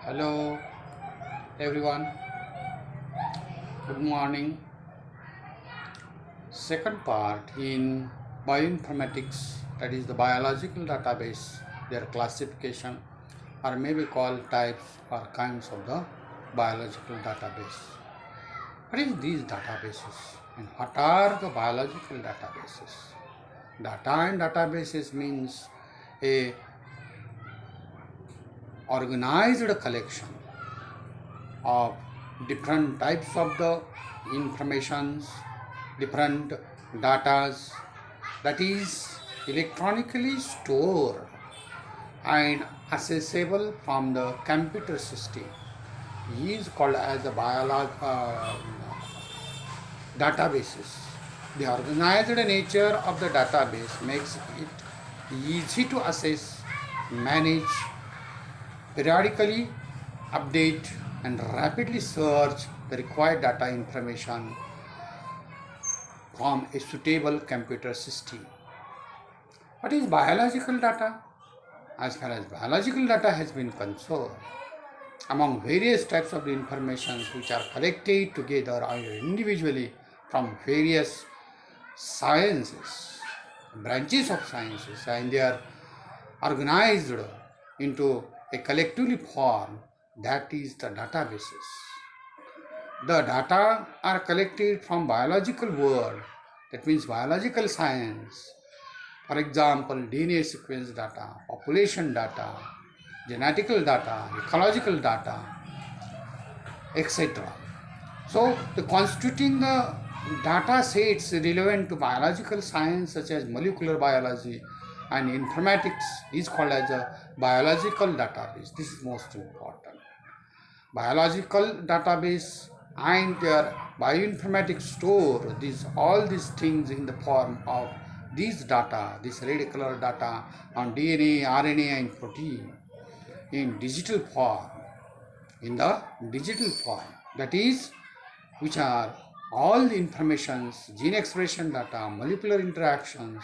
Hello everyone, good morning. Second part in bioinformatics, that is the biological database, their classification or maybe called types or kinds of the biological database. What is these databases and what are the biological databases? Data and databases means a organized collection of different types of the informations, different datas that is electronically stored and accessible from the computer system is called as the databases. The organized nature of the database makes it easy to access, manage, periodically update and rapidly search the required data information from a suitable computer system. What is biological data? As far as biological data has been concerned, among various types of information which are collected together or individually from various sciences, branches of sciences, and they are organized into a collectively form, that is the databases. The data are collected from biological world, that means biological science. For example, DNA sequence data, population data, genetical data, ecological data, etc. So, the constituting the data sets relevant to biological science such as molecular biology and informatics is called as a biological database. This is most important. Biological database and their bioinformatics store all these things in the form of these data, this red color data on DNA, RNA and protein in digital form, in the digital form, that is, which are all the informations, gene expression data, molecular interactions,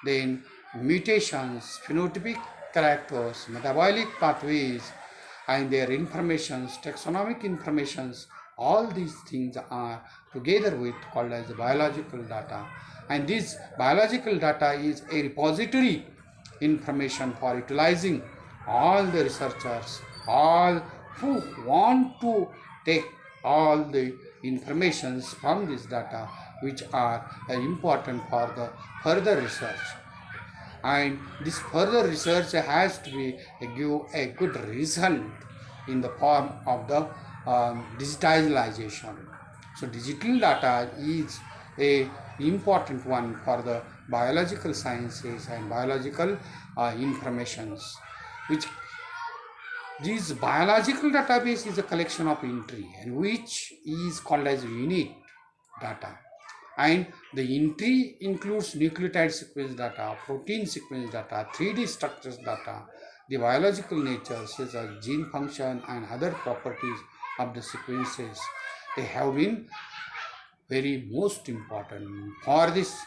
then mutations, phenotypic characters, metabolic pathways, and their informations, taxonomic informations, all these things are together with called as biological data. And this biological data is a repository information for utilizing all the researchers, all who want to take all the informations from this data which are important for the further research, and this further research has to be give a good result in the form of the digitalization. So digital data is a important one for the biological sciences and biological informations, which this biological database is a collection of entry and which is called as unit data. And the entry includes nucleotide sequence data, protein sequence data, 3D structures data, the biological nature such as gene function and other properties of the sequences. They have been very most important. For this,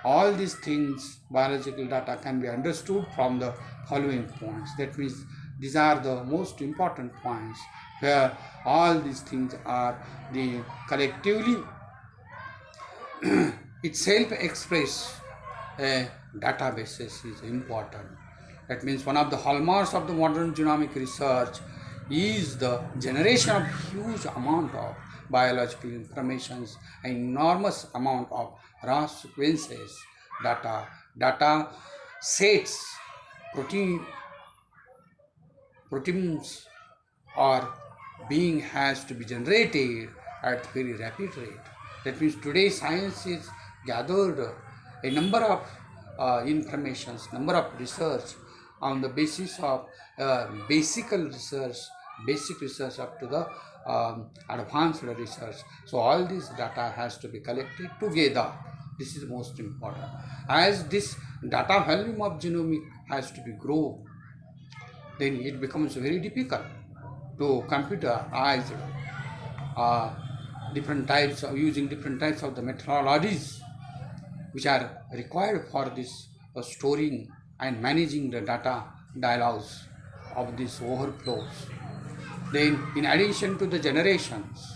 all these things, biological data can be understood from the following points. That means these are the most important points where all these things are the collectively itself express a databases is important. That means one of the hallmarks of the modern genomic research is the generation of huge amount of biological informations, an enormous amount of raw sequences, data sets, proteins or being has to be generated at very rapid rate. That means today science is gathered a number of informations, number of research on the basis of basic research up to the advanced research. So all this data has to be collected together. This is most important. As this data volume of genomic has to be grown, then it becomes very difficult to computerize different types of using different types of the methodologies which are required for this storing and managing the data dialogues of these overflows. Then, in addition to the generations,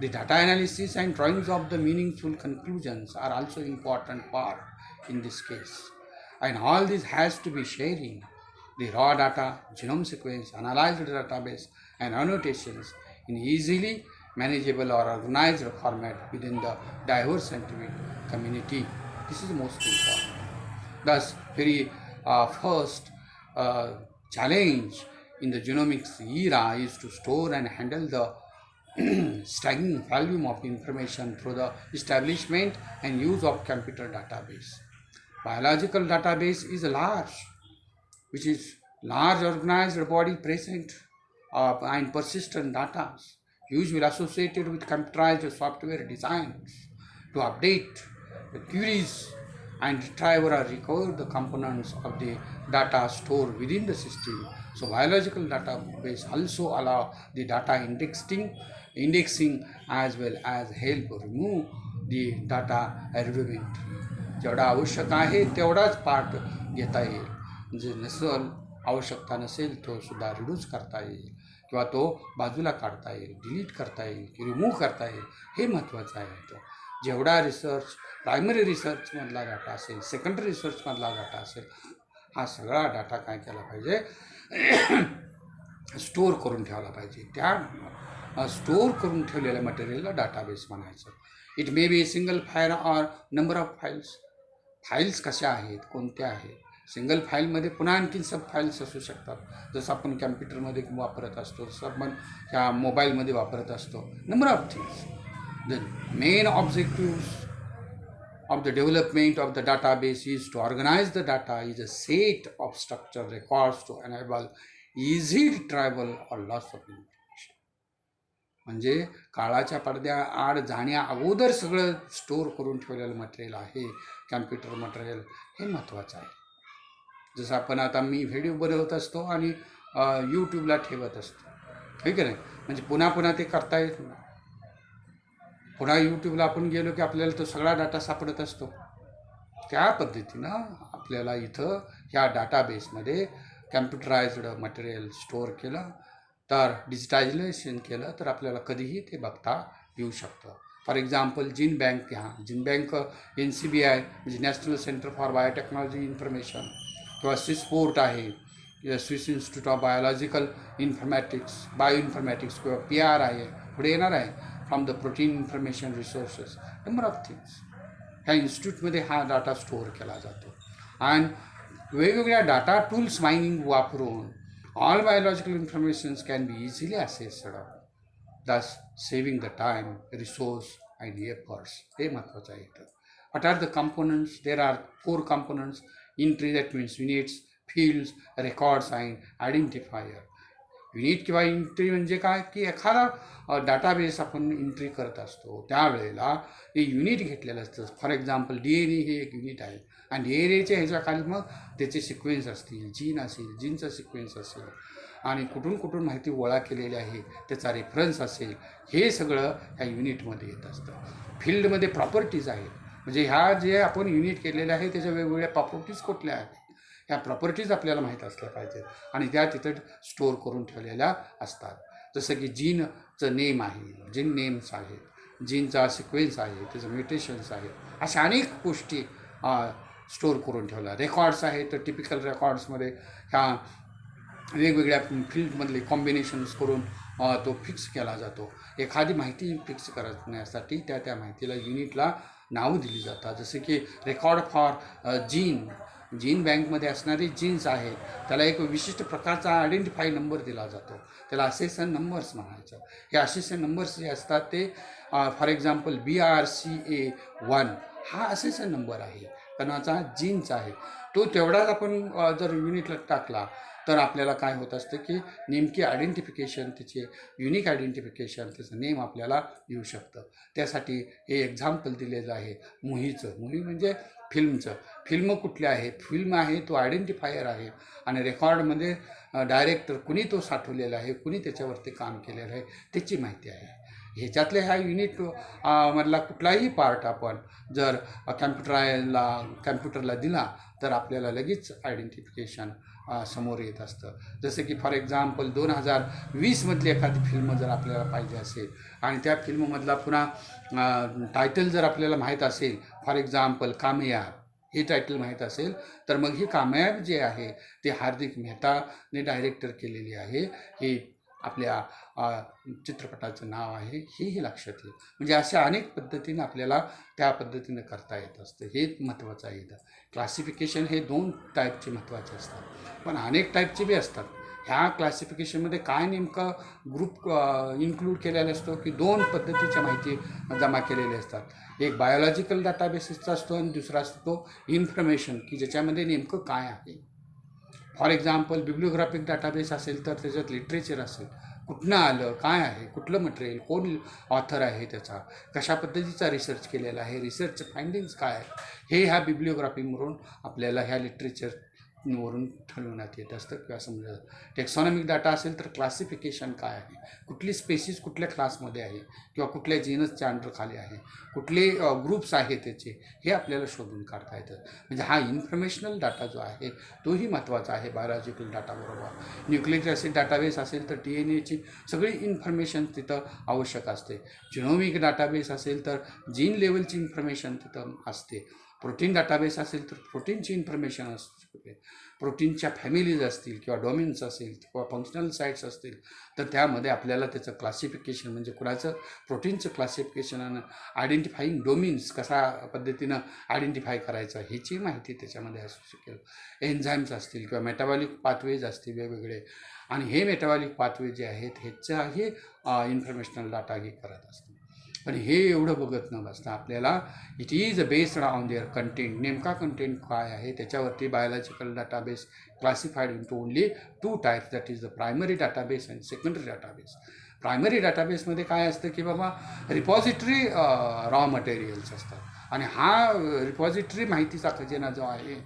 the data analysis and drawings of the meaningful conclusions are also important part in this case. And all this has to be sharing the raw data, genome sequence, analyzed database, and annotations in easily manageable or organized format within the diverse scientific community. This is the most important. Thus, very first challenge in the genomics era is to store and handle the staggering volume of information through the establishment and use of computer database. Biological database is large, which is large organized body present and persistent data, usually associated with computerized software designs to update the queries and retrieve or recover the components of the data stored within the system. So biological database also allow the data indexing as well as help remove the data redundant. जेवढा आवश्यक आहे तेवढाच part घेता येईल, जे नसेल आवश्यकता नसेल तो सुद्धा रिड्यूस करता येईल किंवा तो बाजूला काढता येईल, डिलीट करता येईल की रिमूव्ह करता येईल, हे महत्त्वाचं आहे. तो जेवढा रिसर्च प्रायमरी रिसर्चमधला डाटा असेल, सेकंडरी रिसर्चमधला डाटा असेल, हा सगळा डाटा काय केला पाहिजे, स्टोअर करून ठेवला पाहिजे. त्या स्टोअर करून ठेवलेल्या मटेरियलला डाटाबेस म्हणायचं. It may be single file or number of files कशा आहेत, कोणत्या आहेत. सिंगल फाईलमध्ये पुन्हा आणखीन सब फाईल्स असू शकतात, जसं आपण कॅम्प्युटरमध्ये वापरत असतो, जसं आपण ह्या मोबाईलमध्ये वापरत असतो. Number of things. The main objectives of the development of the database is to organize the data is a set of structured records to enable easy retrieval or loss of information. म्हणजे काळाच्या पडद्याआड जाण्या अगोदर सगळं store करून ठेवलेलं material आहे computer material, हे महत्त्वाचं आहे. जसं आपण आता मी व्हिडिओ बनवत असतो आणि यूट्यूबला ठेवत असतो, हे की नाही, म्हणजे पुन्हा पुन्हा ते करता येत नाही. पुन्हा यूट्यूबला आपण गेलो की आपल्याला तो सगळा डाटा सापडत असतो. त्या पद्धतीनं आपल्याला इथं ह्या डाटाबेसमध्ये कॅम्प्युटराइज्ड मटेरियल स्टोअर केलं, तर डिजिटायझेशन केलं तर आपल्याला कधीही ते बघता येऊ शकतं. फॉर एक्झाम्पल जीन बँक घ्या. जीन बँक NCBI म्हणजे national centre for biotechnology information, किंवा स्विसपोर्ट आहे, Swiss institute of biological bio informatics, किंवा PR आहे, पुढे येणार आहे from the protein information resources. Number of things ह्या इन्स्टिट्यूटमध्ये हा डाटा स्टोअर केला जातो. आणि वेगवेगळ्या डाटा टूल्स मायनिंग वापरून all biological informations can be easily assessed, thus saving the time, resource and efforts. हे महत्त्वाचं आहे. इथं what are the components? There are 4 components. Entry, that means units, fields, records and identifier. Unit किंवा entry म्हणजे काय, की एखादा database आपण एंट्री करत असतो त्यावेळेला हे युनिट घेतलेलं असतं. फॉर एक्झाम्पल DNA हे एक युनिट आहे, आणि DNAच्या ह्याच्याखाली मग त्याचे सिक्वेन्स असतील, जीन असेल, जीनचा सिक्वेन्स असेल, आणि कुठून कुठून माहिती गोळा केलेली आहे त्याचा रेफरन्स असेल, हे सगळं ह्या युनिटमध्ये येत असतं. फील्डमध्ये प्रॉपर्टीज आहेत, म्हणजे ह्या जे आपण युनिट केलेले आहे त्याच्या वेगवेगळ्या प्रॉपर्टीज कुठल्या आहेत, ह्या प्रॉपर्टीज आपल्याला माहीत असल्या पाहिजेत, आणि त्या तिथं स्टोअर करून ठेवलेल्या असतात. जसं की जीनचं नेम आहे, जीन नेम्स आहेत, जीनचा सिक्वेन्स आहे, त्याचं म्युटेशन्स आहेत, अशा अनेक गोष्टी स्टोअर करून ठेवल्या. रेकॉर्ड्स आहेत, तर टिपिकल रेकॉर्ड्समध्ये ह्या वेगवेगळ्या फील्डमधले कॉम्बिनेशन्स करून तो फिक्स केला जातो. एखादी माहिती फिक्स करण्यासाठी त्या माहितीला युनिटला नावं दिली जातात. जसे की रेकॉर्ड फॉर जीन बँकमध्ये असणारे जीन्स आहे, त्याला एक विशिष्ट प्रकारचा आयडेंटिफाय नंबर दिला जातो, त्याला असेसन नंबर्स म्हणायचं. हे असेसन नंबर्स जे असतात ते फॉर एक्झाम्पल BRCA1 हा असेसन नंबर आहे, कणाचा जीनचा आहे. तो तेवढाच आपण जर युनिटला टाकला तर आपल्याला काय होत असतं की नेमकी आयडेंटिफिकेशन, त्याचे युनिक आयडेंटिफिकेशन, त्याचं नेम आपल्याला येऊ शकतं. त्यासाठी हे एक्झाम्पल दिलेलं आहे मुहीचं. मुही म्हणजे फिल्मचं. फिल्म कुठले आहे, फिल्म आहे तो आयडेंटिफायर आहे, आणि रेकॉर्डमध्ये डायरेक्टर कुणी तो साठवलेला आहे, कुणी त्याच्यावरती काम केलेलं आहे त्याची माहिती आहे. ह्याच्यातल्या ह्या युनिट मधला कुठलाही पार्ट आपण जर कॅम्प्युटरला दिला तर आपल्याला लगेच आयडेंटिफिकेशन समोर येत असतं. जसं की फॉर एक्झाम्पल 2020मधली एखादी फिल्म जर आपल्याला पाहिजे असेल आणि त्या फिल्ममधला पुन्हा टायटल जर आपल्याला माहीत असेल, फॉर एक्झाम्पल कामयाब हे टायटल माहीत असेल, तर मग ही कामयाब जे आहे ते हार्दिक मेहताने डायरेक्टर केलेली आहे. हे आपल्या चित्रपटाचं नाव आहे, हेही लक्षात येईल. म्हणजे अशा अनेक पद्धतीनं आपल्याला त्या पद्धतीनं करता येत असतं. हे महत्त्वाचं आहे इथं. क्लासिफिकेशन हे 2 टाईपचे महत्त्वाचे असतात, पण अनेक टाईपचे बी असतात. ह्या क्लासिफिकेशनमध्ये काय नेमकं ग्रुप इन्क्लूड केलेला असतो की 2 पद्धतीच्या माहिती जमा केलेल्या असतात. एक बायोलॉजिकल डाटाबेसिसचा असतो आणि दुसरा असतो तो इन्फॉर्मेशन, की ज्याच्यामध्ये नेमकं काय आहे. फॉर एक्झाम्पल बिब्लिओग्राफिक डाटाबेस असेल तर त्याच्यात लिटरेचर असेल, कुठनं आलं, काय आहे, कुठलं मटेरियल, कोण ऑथर आहे त्याचा, कशा पद्धतीचा रिसर्च केलेला आहे, रिसर्च फाइंडिंग्स काय आहे, हे ह्या बिब्लिओग्राफीवरून आपल्याला ह्या लिटरेचरवरून ठरवण्यात येत असतं किंवा समजा टेक्सॉनॉमिक डाटा असेल तर क्लासिफिकेशन काय आहे, कुठली स्पेसिस कुठल्या क्लासमध्ये आहे किंवा कुठल्या जीनसच्या अंडरखाली आहे, कुठले ग्रुप्स आहेत त्याचे, हे आपल्याला शोधून काढता येतं. म्हणजे हा इन्फॉर्मेशनल डाटा जो आहे तोही महत्त्वाचा आहे बायोलॉजिकल डाटाबरोबर. न्यूक्लिक ॲसिड डाटाबेस असेल तर DNA सगळी इन्फॉर्मेशन तिथं आवश्यक असते. जिनोमिक डाटाबेस असेल तर जीन लेवलची इन्फॉर्मेशन तिथं असते. प्रोटीन डाटाबेस असेल तर प्रोटीनची इन्फॉर्मेशन असते. प्रोटीनच्या फॅमिलीज असतील किंवा डोमेन्स असेल किंवा फंक्शनल साईट्स असतील तर त्यामध्ये आपल्याला त्याचं क्लासिफिकेशन म्हणजे कुणाचं प्रोटीनचं क्लासिफिकेशन आणि आयडेंटिफाईंग डोमिन्स कशा पद्धतीनं आयडेंटिफाय करायचं ह्याची माहिती त्याच्यामध्ये असू शकेल. एन्झाईम्स असतील किंवा मेटाबॉलिक पाथवेज असतील वेगवेगळे, आणि हे मेटाबॉलिक पाथवे जे आहेत ह्याचाही इन्फॉर्मेशनल डाटा हे करत असतं. पण हे एवढं बघत न बसता आपल्याला it is based on their content, नेमका कंटेंट काय आहे त्याच्यावरती biological database classified into only 2 types, that is the primary database and secondary database. Primary डाटाबेसमध्ये काय असतं की बाबा रिपॉझिटरी रॉ मटेरियल्स असतात आणि हा रिपॉझिटरी माहितीचा खजिना जो आहे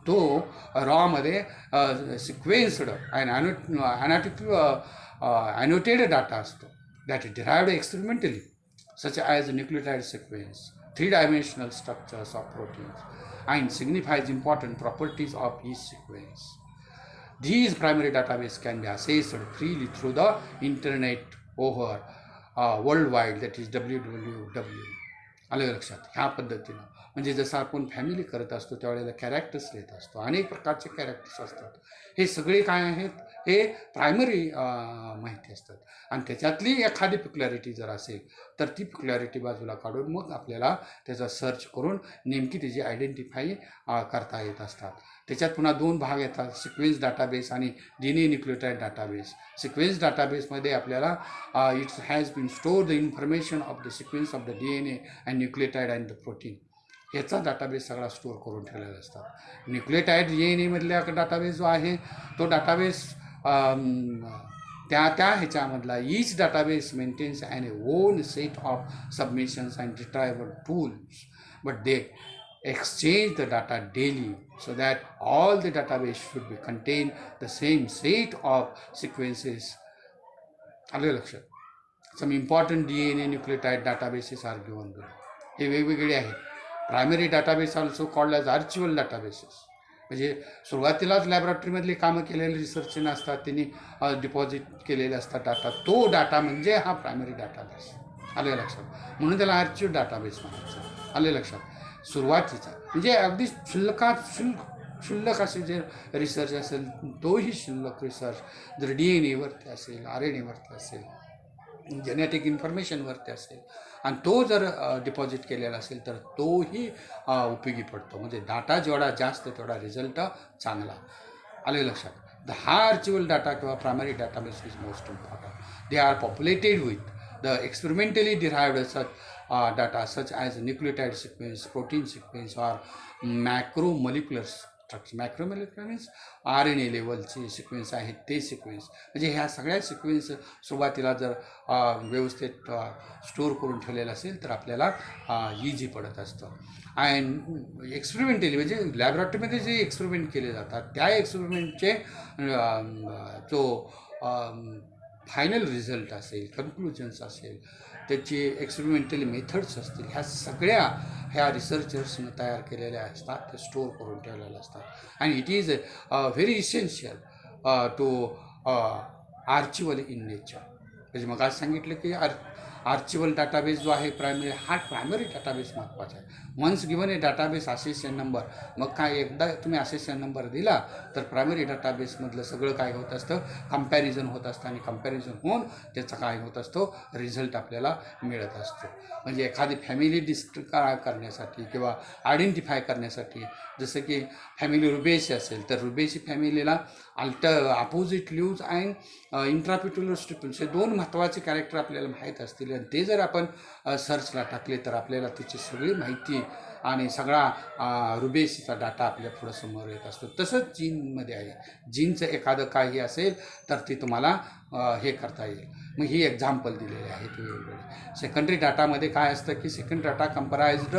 तो रॉमध्ये सिक्वेन्स्ड अँड ॲनोटेड डाटा असतो, that is derived experimentally such as nucleotide sequence, 3-dimensional structures of proteins, and signifies important properties of each sequence. These primary database can be accessed freely through the internet over worldwide, that is www. आलं लक्षात. ह्या पद्धतीनं म्हणजे जसं आपण family करत असतो त्यावेळेला कॅरेक्टर्स लिहित असतो, अनेक प्रकारचे कॅरेक्टर्स असतात. हे सगळे काय आहेत, हे प्रायमरी माहिती असतात आणि त्याच्यातली एखादी पिक्युलॅरिटी जर असेल तर ती पिक्युलॅरिटी बाजूला काढून मग आपल्याला त्याचा सर्च करून नेमकी त्याची आयडेंटिफाय करता येत असतात. त्याच्यात पुन्हा 2 भाग येतात, सिक्वेन्स डाटाबेस आणि DNA न्यूक्लियोटाइड डाटाबेस. सिक्वेन्स डाटाबेसमध्ये आपल्याला it's has been store the information of the sequence of the DNA and nucleotide and the protein, ह्याचा डाटाबेस सगळा स्टोअर करून ठेवलेला असतात. न्यूक्लियोटाइड DNA डाटाबेस जो आहे तो डाटाबेस त्या ह्याच्यामधला each database maintains and own set of submissions and retrieval tools, but they exchange the data daily so that all the database should be contain the same set of sequences. आलं लक्षात. Some important DNA nucleotide databases are given below. हे वेगवेगळे आहेत. Primary database also called as archival databases, म्हणजे सुरुवातीलाच लॅबोरेटरीमधली कामं केलेले रिसर्चने असतात, त्यांनी डिपॉझिट केलेले असतात डाटा, तो डाटा म्हणजे हा प्रायमरी डाटाबेस. आलं लक्षात. म्हणून त्याला आर्चिव डाटाबेस म्हणायचं. आलं लक्षात. सुरुवातीचा म्हणजे अगदी क्षुल्लक असे जे रिसर्च असेल तोही क्षुल्लक रिसर्च जर DNAवरती असेल, RNAवरती असेल, जेनेटिक इन्फॉर्मेशनवरती असेल आणि तो जर डिपॉझिट केलेला असेल तर तोही उपयोगी पडतो. म्हणजे डाटा जेवढा जास्त तेवढा रिझल्ट चांगला. आले लक्षात. द हा आर्चिवल डाटा किंवा primary database is most important. They are populated with the experimentally derived such data such as nucleotide sequence, protein sequence or macromolecular structure. Macromolecular means RNA लेवलची sequence आहेत ते sequence, म्हणजे ह्या सगळ्या sequence सुरुवातीला जर व्यवस्थित स्टोअर करून ठेवलेलं असेल तर आपल्याला इझी पडत असतं. अँड एक्सपेरिमेंटली म्हणजे लॅबोरेटरीमध्ये जे एक्सपेरिमेंट केले जातात त्या एक्सपेरिमेंटचे जो फायनल रिझल्ट असेल, कन्क्लुजन्स असेल, त्याची एक्सपेरिमेंटल मेथड्स असतील, ह्या रिसर्चर्सनं तयार केलेल्या असतात, ते स्टोअर करून ठेवलेल्या असतात. आणि it is very essential to archival in nature. म्हणजे मग आज सांगितलं की आर्चिवल डाटाबेस जो आहे प्रायमरी डाटाबेस महत्त्वाचा आहे. वन्स गिवन ए डाटाबेस असेसियन नंबर, मग काय एकदा तुम्ही असेसियन नंबर दिला तर प्रायमरी डाटाबेसमधलं सगळं काय होत असतं, कंपॅरिझन होत असतं, आणि कंपॅरिझन होऊन त्याचा काय होत असतो, रिझल्ट आपल्याला मिळत असतो. म्हणजे एखादी फॅमिली करण्यासाठी किंवा आयडेंटिफाय करण्यासाठी, जसं की फॅमिली रुबेसी असेल तर रुबेसी फॅमिलीला अपोजिट ल्यूज अँड इंट्रापिट्युलर स्टिप्युल्स हे 2 महत्त्वाचे कॅरेक्टर आपल्याला माहीत असतील, आणि ते जर आपण सर्चला टाकले तर आपल्याला त्याची सगळी माहिती आणि सगळा रुबेसीचा डाटा आपल्या पुढं समोर येत असतो. तसंच जीनमध्ये आहे. जीनचं एखादं काही असेल तर ते तुम्हाला हे करता येईल. मग ही एक्झाम्पल दिलेली आहे ते वेगवेगळे. सेकंडरी डाटामध्ये काय असतं की secondary data comprised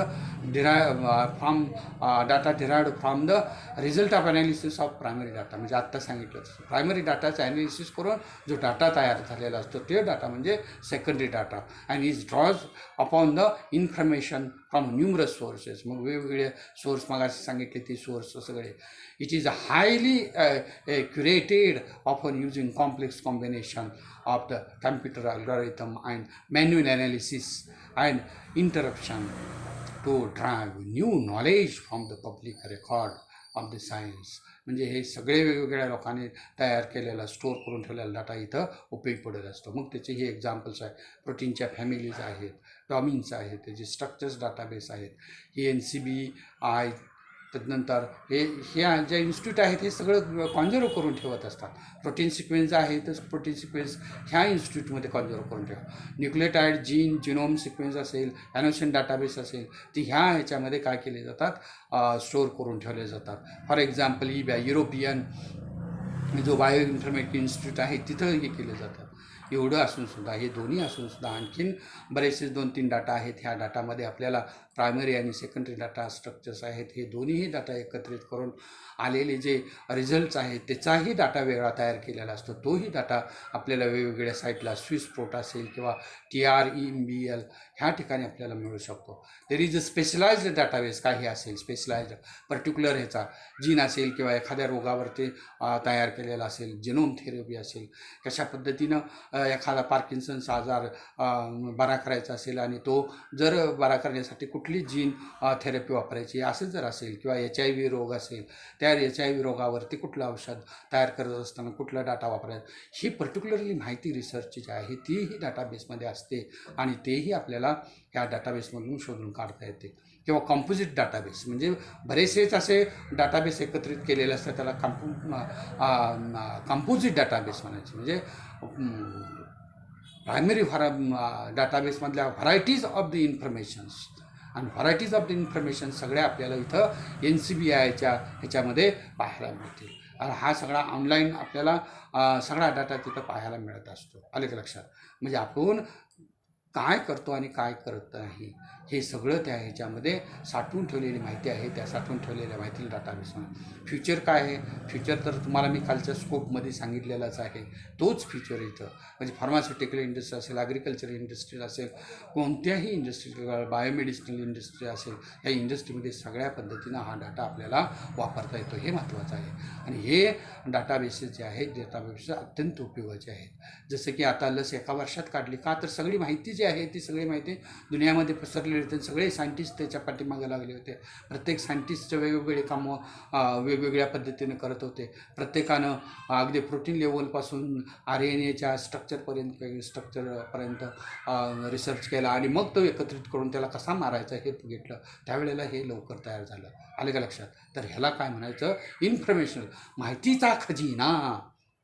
data derived from the result of analysis of primary data. म्हणजे आत्ता सांगितलं प्रायमरी डाटाचं ॲनालिसिस करून जो डाटा तयार झालेला असतो ते डाटा म्हणजे secondary data, and is draws upon the information from numerous sources. मग वेगवेगळे सोर्स मग असे सांगितले ते सोर्स सगळे. It is highly curated often using complex combination of the computer algorithm and manual analysis and interruption to drive new knowledge from the public record of the science. म्हणजे हे सगळे वेगवेगळ्या लोकांनी तयार केलेला स्टोअर करून ठेवलेला डाटा इथं उपयोग पडत असतो. मग त्याचे हे एक्झाम्पल्स आहेत. प्रोटीनच्या फॅमिलीज आहेत, डॉमिन्स आहेत, त्याचे स्ट्रक्चर्स डाटाबेस आहेत, ही NCBI. त्यानंतर ह्या ज्या इन्स्टिट्यूट आहेत हे सगळं कॉन्झर्व करून ठेवत असतात. प्रोटीन सिक्वेन्स आहे तर प्रोटीन सिक्वेन्स ह्या इन्स्टिट्यूटमध्ये कॉन्झर्व करून ठेवा. न्यूक्लियोटाईड, जिनोम सिक्वेन्स असेल, ॲनोशन डाटाबेस असेल, ते ह्याच्यामध्ये काय केले जातात, स्टोअर करून ठेवले जातात. फॉर एक्झाम्पल युरोपियन जो बायो इन्फॉर्मेटिक इन्स्टिट्यूट आहे तिथं हे केले जातात. एवढं असूनसुद्धा, हे दोन्ही असूनसुद्धा आणखीन बरेचसे 2-3 डाटा आहेत. ह्या डाटामध्ये आपल्याला प्रायमरी आणि सेकंडरी डाटा स्ट्रक्चर्स आहेत. हे दोन्हीही डाटा एकत्रित करून आलेले जे रिझल्ट्स आहेत त्याचाही डाटा वेगळा तयार केलेला असतो. तोही डाटा आपल्याला वेगवेगळ्या साईटला स्विस प्रोट असेल किंवा TREMBL ह्या ठिकाणी आपल्याला मिळू शकतो. There is a specialised database. काही असेल स्पेशलाइज्ड पर्टिक्युलर ह्याचा जीन असेल किंवा एखाद्या रोगावरती तयार केलेला असेल, जेनोम थेरपी असेल, कशा पद्धतीनं एखादा पार्किन्सन्स आजार बरा करायचा असेल आणि तो जर बरा करण्यासाठी कुठली जीन थेरपी वापरायची असं जर असेल, किंवा HIV रोग असेल त्या HIV रोगावरती कुठलं औषध तयार करत असताना कुठला डाटा वापरायचा, ही पर्टिक्युलरली माहिती रिसर्चची जी आहे तीही डाटाबेसमध्ये असते आणि तेही आपल्याला ह्या डाटाबेसमधून शोधून काढता येते. किंवा कॉम्पोजिट डाटाबेस म्हणजे बरेचसेच असे डाटाबेस एकत्रित केलेले असतात, त्याला कंपोजिट डाटाबेस म्हणायचे. म्हणजे प्रायमरी डाटाबेसमधल्या व्हरायटीज ऑफ द इन्फॉर्मेशन्स आणि व्हरायटीज ऑफ द इन्फॉर्मेशन सगळ्या आपल्याला इथं NCBIच्या ह्याच्यामध्ये पाहायला मिळतील. आणि हा सगळा ऑनलाईन आपल्याला सगळा डाटा तिथं पाहायला मिळत असतो. आलं का लक्षात? म्हणजे आपण काय करतो आणि काय करत नाही हे सगळं त्या ह्याच्यामध्ये साठवून ठेवलेली माहिती आहे. त्या साठवून ठेवलेल्या माहितीला डाटाबेसमध्ये फ्युचर काय आहे, फ्युचर तर तुम्हाला मी कालच्या स्कोपमध्ये सांगितलेलाच आहे. तोच फ्युचर इथं म्हणजे फार्मास्युटिकल इंडस्ट्री असेल, ॲग्रिकल्चर इंडस्ट्री असेल, कोणत्याही इंडस्ट्री, बायोमेडिसिनल इंडस्ट्री असेल, या इंडस्ट्रीमध्ये सगळ्या पद्धतीनं हा डाटा आपल्याला वापरता येतो. हे महत्त्वाचं आहे. आणि हे डाटाबेसेस जे आहेत डेटाबेसेस अत्यंत उपयोगाचे आहेत. जसं की आता लस एका वर्षात काढली का, तर सगळी माहिती जी आहे ती सगळी माहिती दुनियामध्ये पसरलेली होते. सगळे सायंटिस्ट त्याच्या पाठीमागे लागले होते. प्रत्येक सायंटिस्टचं वेगवेगळे कामं वेगवेगळ्या पद्धतीनं करत होते. प्रत्येकानं अगदी प्रोटीन लेवलपासून RNAच्या स्ट्रक्चरपर्यंत रिसर्च केला आणि मग तो एकत्रित करून त्याला कसा मारायचा हे घेतलं. त्यावेळेला हे लवकर तयार झालं. आलं का लक्षात? तर ह्याला काय म्हणायचं, इन्फॉर्मेशनल माहितीचा खजिना,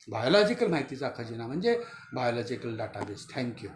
बायोलॉजिकल माहितीचा खजिना म्हणजे बायोलॉजिकल डाटाबेस. थँक्यू.